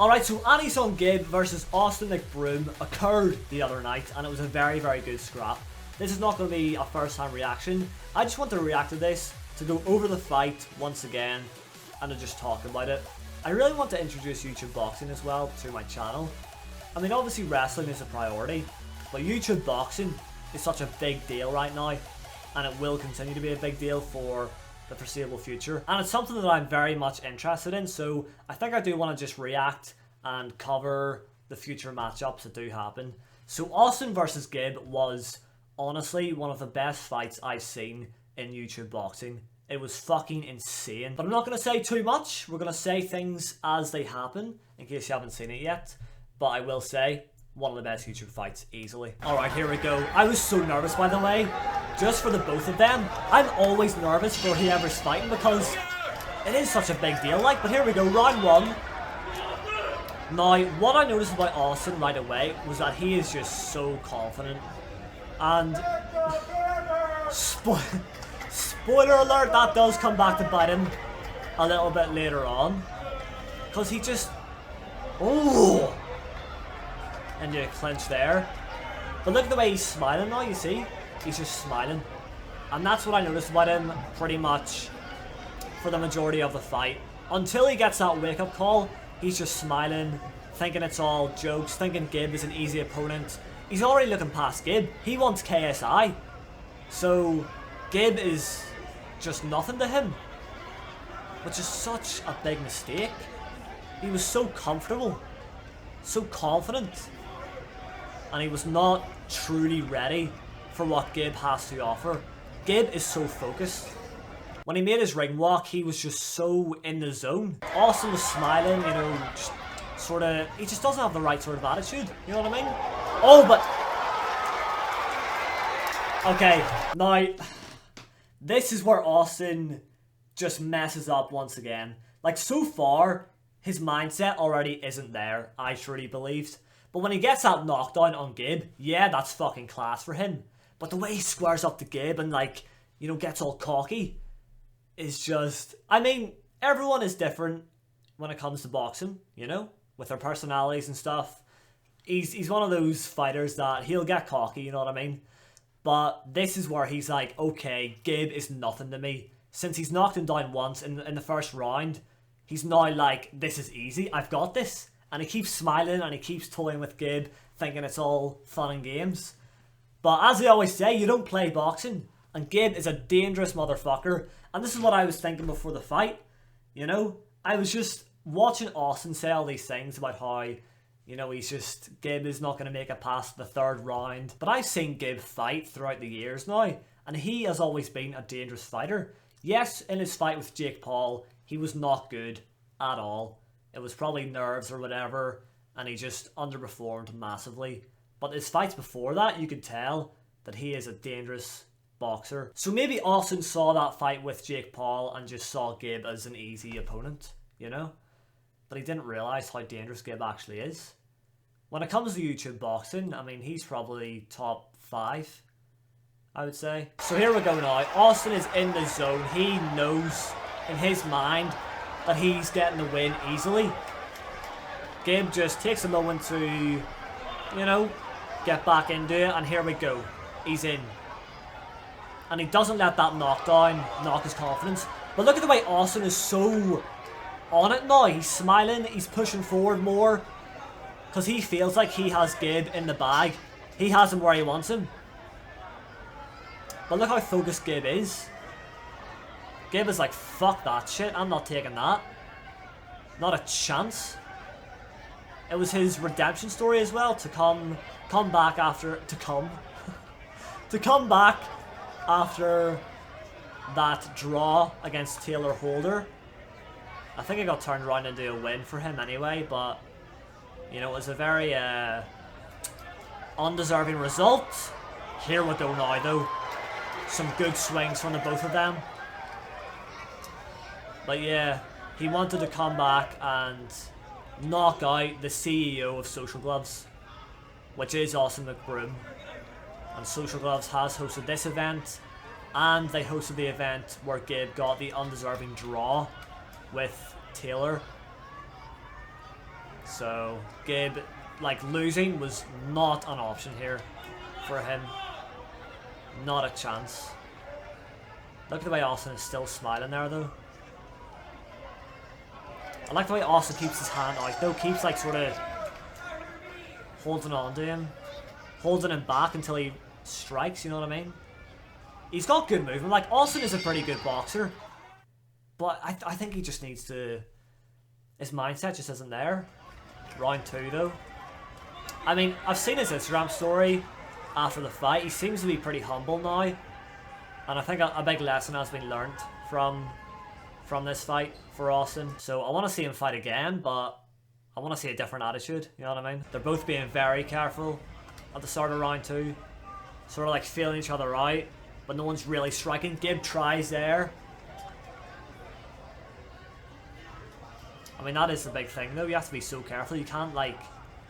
Alright, so Anesongib versus Austin Mcbroom occurred the other night, and it was a very, very good scrap. This is not going to be a first time reaction. I just want to react to this, to go over the fight once again, and to just talk about it. I really want to introduce YouTube boxing as well to my channel. I mean, obviously wrestling is a priority, but YouTube boxing is such a big deal right now, and it will continue to be a big deal for the foreseeable future. And it's something that I'm very much interested in, so I think I do want to just react and cover the future matchups that do happen. So Austin versus Gib was honestly one of the best fights I've seen in YouTube boxing. It was fucking insane. But I'm not going to say too much. We're going to say things as they happen, in case you haven't seen it yet. But I will say, one of the best YouTube fights, easily. Alright, here we go. I was so nervous, by the way, just for the both of them. I'm always nervous for whoever's fighting because it is such a big deal, like. But here we go, round one. Now, what I noticed about Austin right away was that he is just so confident. And spoiler alert, that does come back to bite him a little bit later on. Because he just... Oh! And you clinch there. But look at the way he's smiling now, you see? He's just smiling. And that's what I noticed about him pretty much for the majority of the fight. Until he gets that wake-up call, he's just smiling, thinking it's all jokes, thinking Gib is an easy opponent. He's already looking past Gib. He wants KSI. So, Gib is just nothing to him. Which is such a big mistake. He was so comfortable, so confident. And he was not truly ready for what Gib has to offer. Gib is so focused. When he made his ring walk, he was just so in the zone. Austin was smiling, you know, just sort of... He just doesn't have the right sort of attitude, you know what I mean? Oh, but... Okay, now... This is where Austin just messes up once again. Like, so far, his mindset already isn't there, I truly believed. But when he gets that knockdown on Gib, yeah, that's fucking class for him. But the way he squares up to Gib and, like, you know, gets all cocky is just... I mean, everyone is different when it comes to boxing, you know, with their personalities and stuff. He's one of those fighters that he'll get cocky, you know what I mean? But this is where he's like, okay, Gib is nothing to me. Since he's knocked him down once in the first round, he's now like, this is easy, I've got this. And he keeps smiling and he keeps toying with Gib, thinking it's all fun and games. But as they always say, you don't play boxing. And Gib is a dangerous motherfucker. And this is what I was thinking before the fight. You know, I was just watching Austin say all these things about how, you know, Gib is not going to make it past the third round. But I've seen Gib fight throughout the years now. And he has always been a dangerous fighter. Yes, in his fight with Jake Paul, he was not good at all. It was probably nerves or whatever, and he just underperformed massively. But his fights before that, you could tell that he is a dangerous boxer. So maybe Austin saw that fight with Jake Paul and just saw Gib as an easy opponent, you know? But he didn't realise how dangerous Gib actually is. When it comes to YouTube boxing, I mean, he's probably top 5, I would say. So here we go now. Austin is in the zone. He knows in his mind that he's getting the win easily. Gib just takes a moment to, you know, get back into it, and here we go. He's in. And he doesn't let that knockdown knock his confidence. But look at the way Austin is so on it now. He's smiling, he's pushing forward more. Because he feels like he has Gib in the bag. He has him where he wants him. But look how focused Gib is. Gib is like, fuck that shit, I'm not taking that. Not a chance. It was his redemption story as well, to come back after, to come back after that draw against Taylor Holder. I think it got turned around into a win for him anyway, but, you know, it was a very undeserving result. Here we go now though. Some good swings from the both of them. But yeah, he wanted to come back and knock out the CEO of Social Gloves, which is Austin Mcbroom. And Social Gloves has hosted this event, and they hosted the event where Gib got the undeserving draw with Taylor. So, Gabe, like, losing was not an option here for him. Not a chance. Look at the way Austin is still smiling there, though. I like the way Austin keeps his hand out, though. Keeps, like, sort of holding on to him. Holding him back until he strikes, you know what I mean? He's got good movement. Like, Austin is a pretty good boxer. But I think he just needs to... His mindset just isn't there. Round 2, though. I mean, I've seen his Instagram story after the fight. He seems to be pretty humble now. And I think a big lesson has been learned from this fight for Austin. So I want to see him fight again, but I want to see a different attitude. You know what I mean? They're both being very careful at the start of round 2. Sort of like feeling each other out, but no one's really striking. Gabe tries there. I mean, that is the big thing, though. You have to be so careful. You can't, like,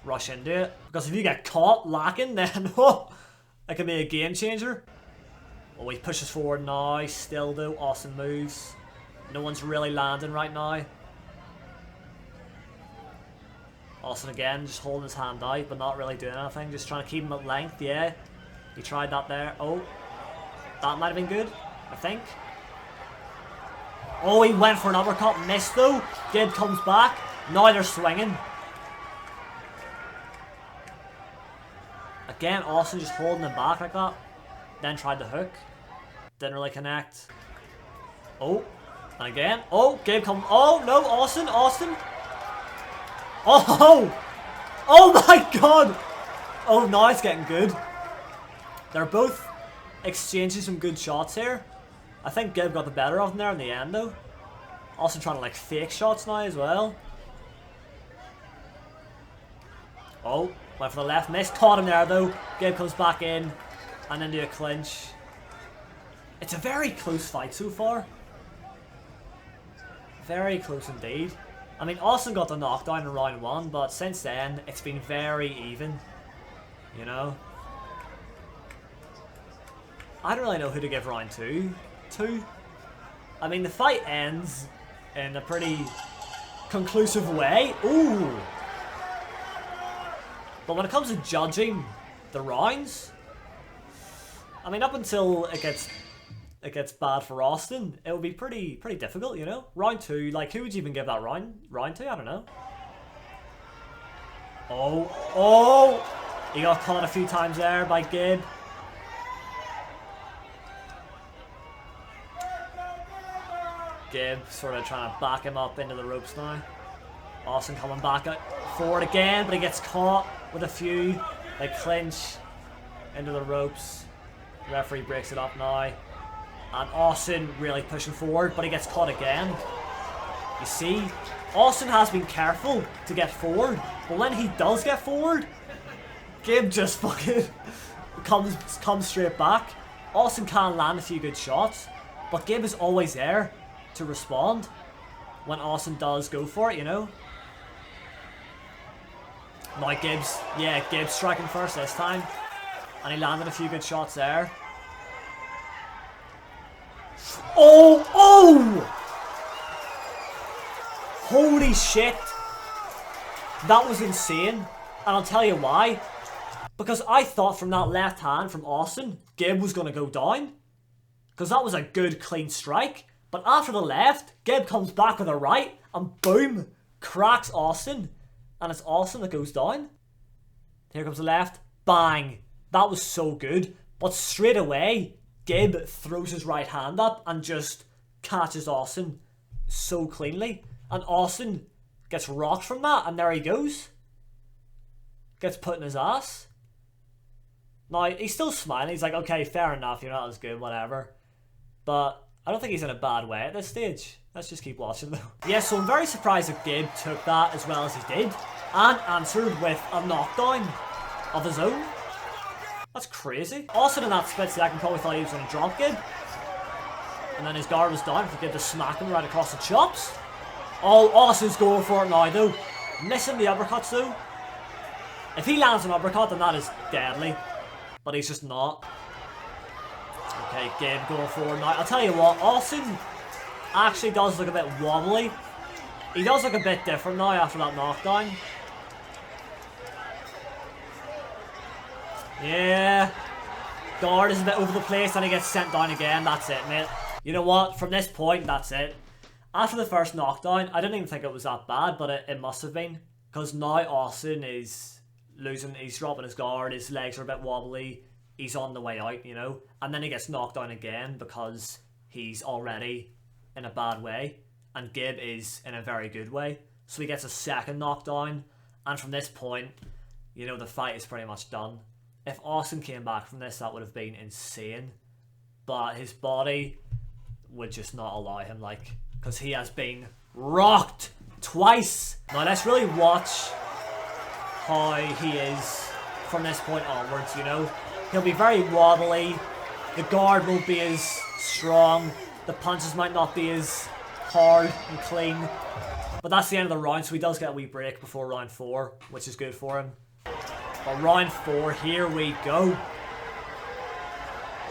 rush into it. Because if you get caught lacking, then that could be a game changer. Oh, he pushes forward now. Still, though, Austin moves. No one's really landing right now. Austin again, just holding his hand out, but not really doing anything. Just trying to keep him at length, yeah. He tried that there. Oh, that might have been good, I think. Oh, he went for an uppercut, missed though. Gabe comes back. Now they're swinging. Again, Austin just holding him back like that. Then tried the hook. Didn't really connect. Oh, and again. Oh, Gabe come. Oh, no, Austin. Oh! Oh my god! Oh, now it's getting good. They're both exchanging some good shots here. I think Gabe got the better of him there in the end, though. Austin trying to, like, fake shots now as well. Oh, went for the left miss. Caught him there, though. Gabe comes back in and into a clinch. It's a very close fight so far. Very close indeed. I mean, Austin got the knockdown in round 1, but since then, it's been very even. You know? I don't really know who to give round 2 to. I mean, the fight ends in a pretty conclusive way. Ooh! But when it comes to judging the rounds, I mean, up until it gets bad for Austin, it would be pretty difficult, you know? Round 2, like, who would you even give that round to? I don't know. Oh! He got caught a few times there by Gabe. Gabe sort of trying to back him up into the ropes now. Austin coming back forward again, but he gets caught with a few. They clinch into the ropes. The referee breaks it up now. And Austin really pushing forward, but he gets caught again. You see, Austin has been careful to get forward, but when he does get forward, Gabe just fucking comes straight back. Austin can land a few good shots, but Gabe is always there to respond when Austin does go for it, you know? Now Gabe's striking first this time, and he landed a few good shots there. Oh! Holy shit! That was insane, and I'll tell you why. Because I thought from that left hand from Austin, Gabe was going to go down. Because that was a good, clean strike. But after the left, Gabe comes back with a right, and boom, cracks Austin. And it's Austin that goes down. Here comes the left, bang. That was so good. But straight away, Gabe throws his right hand up and just catches Austin so cleanly. And Austin gets rocked from that, and there he goes. Gets put in his ass. Now, he's still smiling. He's like, okay, fair enough, you're not as good, whatever. But I don't think he's in a bad way at this stage. Let's just keep watching, though. Yeah, so I'm very surprised that Gabe took that as well as he did. And answered with a knockdown of his own. That's crazy. Austin in that split second probably thought he was going to drop Gabe. And then his guard was down for Gabe to smack him right across the chops. Oh, Austin's going for it now, though. Missing the uppercuts, though. If he lands an uppercut, then that is deadly. But he's just not. Okay, Gabe going forward now. I'll tell you what, Austin actually does look a bit wobbly. He does look a bit different now after that knockdown. Yeah. Guard is a bit over the place and he gets sent down again. That's it, mate. You know what? From this point, that's it. After the first knockdown, I didn't even think it was that bad, but it must have been. Because now Austin is losing, he's dropping his guard, his legs are a bit wobbly, he's on the way out, you know? And then he gets knocked down again because he's already in a bad way. And Gib is in a very good way. So he gets a second knockdown. And from this point, you know, the fight is pretty much done. If Austin came back from this, that would have been insane. But his body would just not allow him, like, because he has been rocked twice. Now let's really watch how he is from this point onwards, you know. He'll be very wobbly. The guard won't be as strong. The punches might not be as hard and clean. But that's the end of the round, so he does get a wee break before round 4, which is good for him. But round 4, here we go.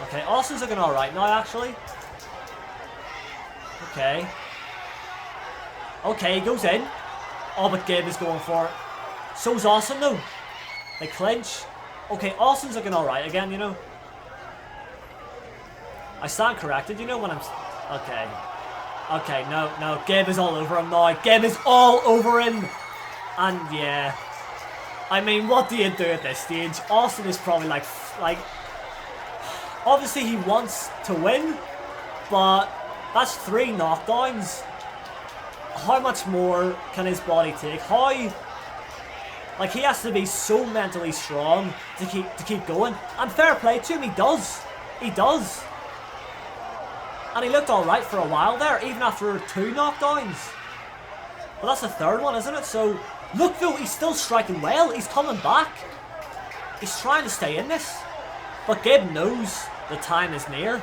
Okay, Austin's looking alright now, actually. Okay. Okay, he goes in. Oh, but Gib is going for it. So's Austin, though. They clinch. Okay, Austin's looking alright again, you know. I stand corrected, you know, when I'm... Okay. Okay, no. Gib is all over him now. Gib is all over him. And, yeah... I mean, what do you do at this stage? Austin is probably like, obviously he wants to win, but that's 3 knockdowns. How much more can his body take? How, like, he has to be so mentally strong to keep going. And fair play to him, he does. He does. And he looked alright for a while there, even after 2 knockdowns. But that's the 3rd one, isn't it? So... Look though, he's still striking well, he's coming back. He's trying to stay in this. But Gib knows the time is near.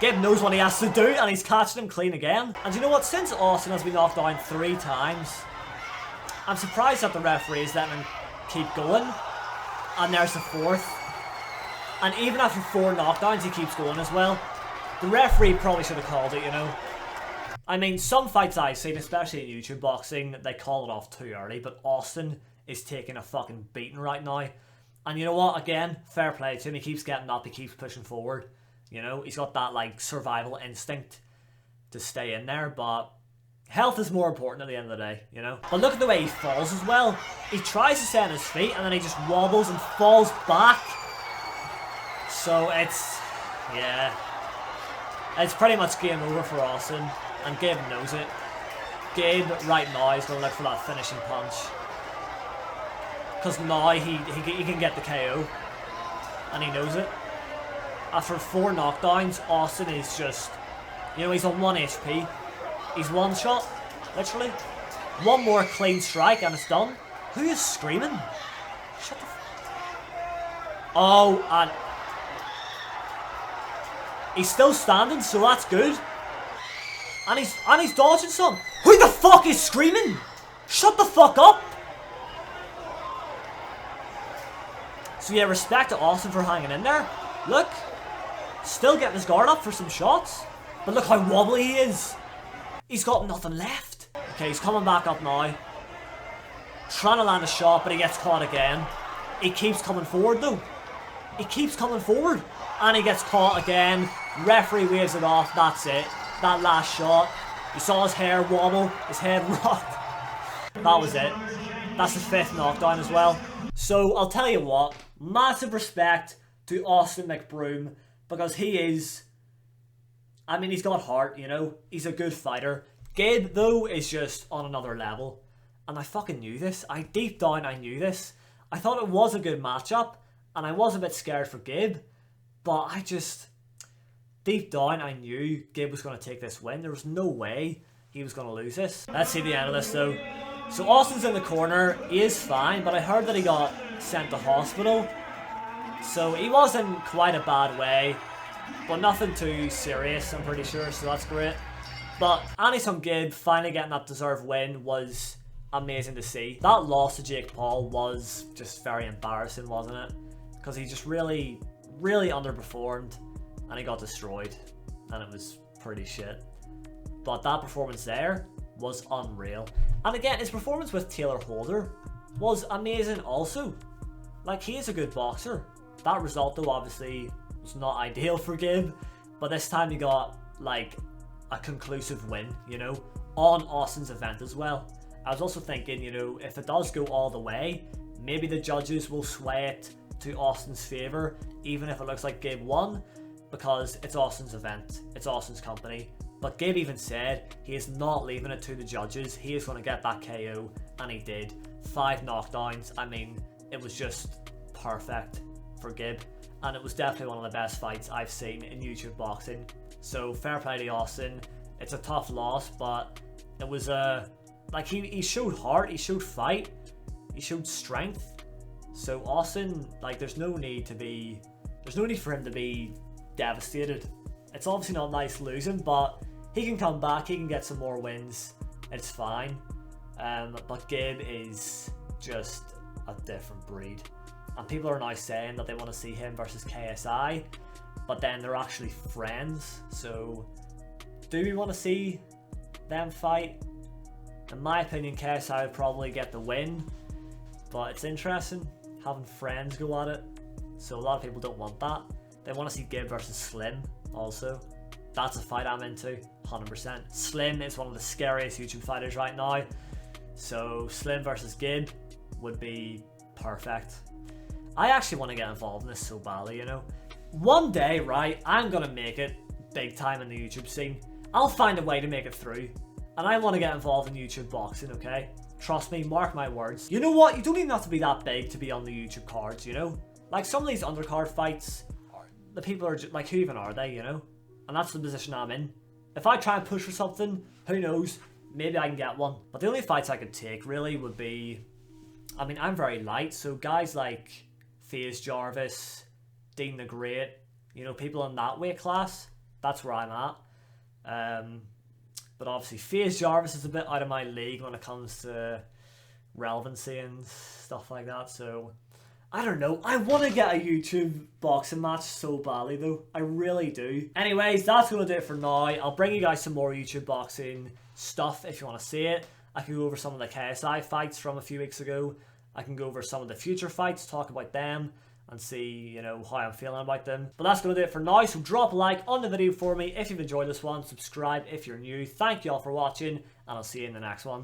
Gib knows what he has to do and he's catching him clean again. And you know what, since Austin has been knocked down 3 times, I'm surprised that the referee is letting him keep going. And there's the 4th. And even after 4 knockdowns he keeps going as well. The referee probably should have called it, you know. I mean, some fights I've seen, especially in YouTube boxing, they call it off too early, but Austin is taking a fucking beating right now. And you know what, again, fair play to him, he keeps getting up, he keeps pushing forward. You know, he's got that, like, survival instinct to stay in there, but health is more important at the end of the day, you know. But look at the way he falls as well. He tries to stay on his feet, and then he just wobbles and falls back. So it's, yeah. It's pretty much game over for Austin. And Gabe knows it. Gabe, right now, is going to look for that finishing punch. Because now he can get the KO. And he knows it. After 4 knockdowns, Austin is just... You know, he's on 1 HP. He's one shot, literally. 1 more clean strike and it's done. Who is screaming? Shut the f... Oh, and... He's still standing, so that's good. And he's dodging some. Who the fuck is screaming? Shut the fuck up! So yeah, respect to Austin for hanging in there. Look. Still getting his guard up for some shots. But look how wobbly he is. He's got nothing left. Okay, he's coming back up now. Trying to land a shot, but he gets caught again. He keeps coming forward though. He keeps coming forward. And he gets caught again. Referee waves it off. That's it. That last shot. You saw his hair wobble. His head rocked. That was it. That's the 5th knockdown as well. So, I'll tell you what. Massive respect to Austin Mcbroom. Because he is... I mean, he's got heart, you know. He's a good fighter. Gabe, though, is just on another level. And I fucking knew this. Deep down, I knew this. I thought it was a good matchup. And I was a bit scared for Gabe. But I just... Deep down, I knew Gabe was going to take this win. There was no way he was going to lose this. Let's see the end of this, though. So Austin's in the corner. He is fine, but I heard that he got sent to hospital. So he was in quite a bad way. But nothing too serious, I'm pretty sure, so that's great. But Anesongib finally getting that deserved win was amazing to see. That loss to Jake Paul was just very embarrassing, wasn't it? Because he just really underperformed. And he got destroyed. And it was pretty shit. But that performance there was unreal. And again, his performance with Taylor Holder was amazing also. Like, he is a good boxer. That result though obviously was not ideal for Gib, but this time he got like a conclusive win, you know, on Austin's event as well. I was also thinking, you know, if it does go all the way, maybe the judges will sway it to Austin's favour, even if it looks like Gib won, because it's Austin's event, it's Austin's company. But Gib even said he is not leaving it to the judges, he is going to get that KO, and he did. 5 knockdowns, I mean, it was just perfect for Gib, and it was definitely one of the best fights I've seen in YouTube boxing. So fair play to Austin. It's a tough loss, but it was like he showed heart, he showed fight, he showed strength. So Austin, like, there's no need for him to be devastated. It's obviously not nice losing, but he can come back, he can get some more wins, it's fine. But Gib is just a different breed, and people are now saying that they want to see him versus KSI, but then they're actually friends. So do we want to see them fight? In my opinion, KSI would probably get the win, but it's interesting having friends go at it. So a lot of people don't want that. They want to see Gib versus Slim also. That's a fight I'm into, 100%. Slim is one of the scariest YouTube fighters right now, so Slim versus Gib would be perfect. I actually want to get involved in this so badly, you know. One day, right, I'm going to make it big time in the YouTube scene. I'll find a way to make it through, and I want to get involved in YouTube boxing, okay? Trust me, mark my words. You know what? You don't even have to be that big to be on the YouTube cards, you know? Like, some of these undercard fights, the people are just, like, who even are they, you know? And that's the position I'm in. If I try and push for something, who knows? Maybe I can get one. But the only fights I could take, really, would be... I mean, I'm very light, so guys like FaZe Jarvis, Dean the Great, you know, people in that weight class, that's where I'm at. But obviously FaZe Jarvis is a bit out of my league when it comes to relevancy and stuff like that, so I don't know. I want to get a YouTube boxing match so badly though, I really do. Anyways, that's going to do it for now. I'll bring you guys some more YouTube boxing stuff if you want to see it. I can go over some of the KSI fights from a few weeks ago. I can go over some of the future fights, talk about them, and see, you know, how I'm feeling about them. But that's going to do it for now, so drop a like on the video for me if you've enjoyed this one, subscribe if you're new. Thank you all for watching, and I'll see you in the next one.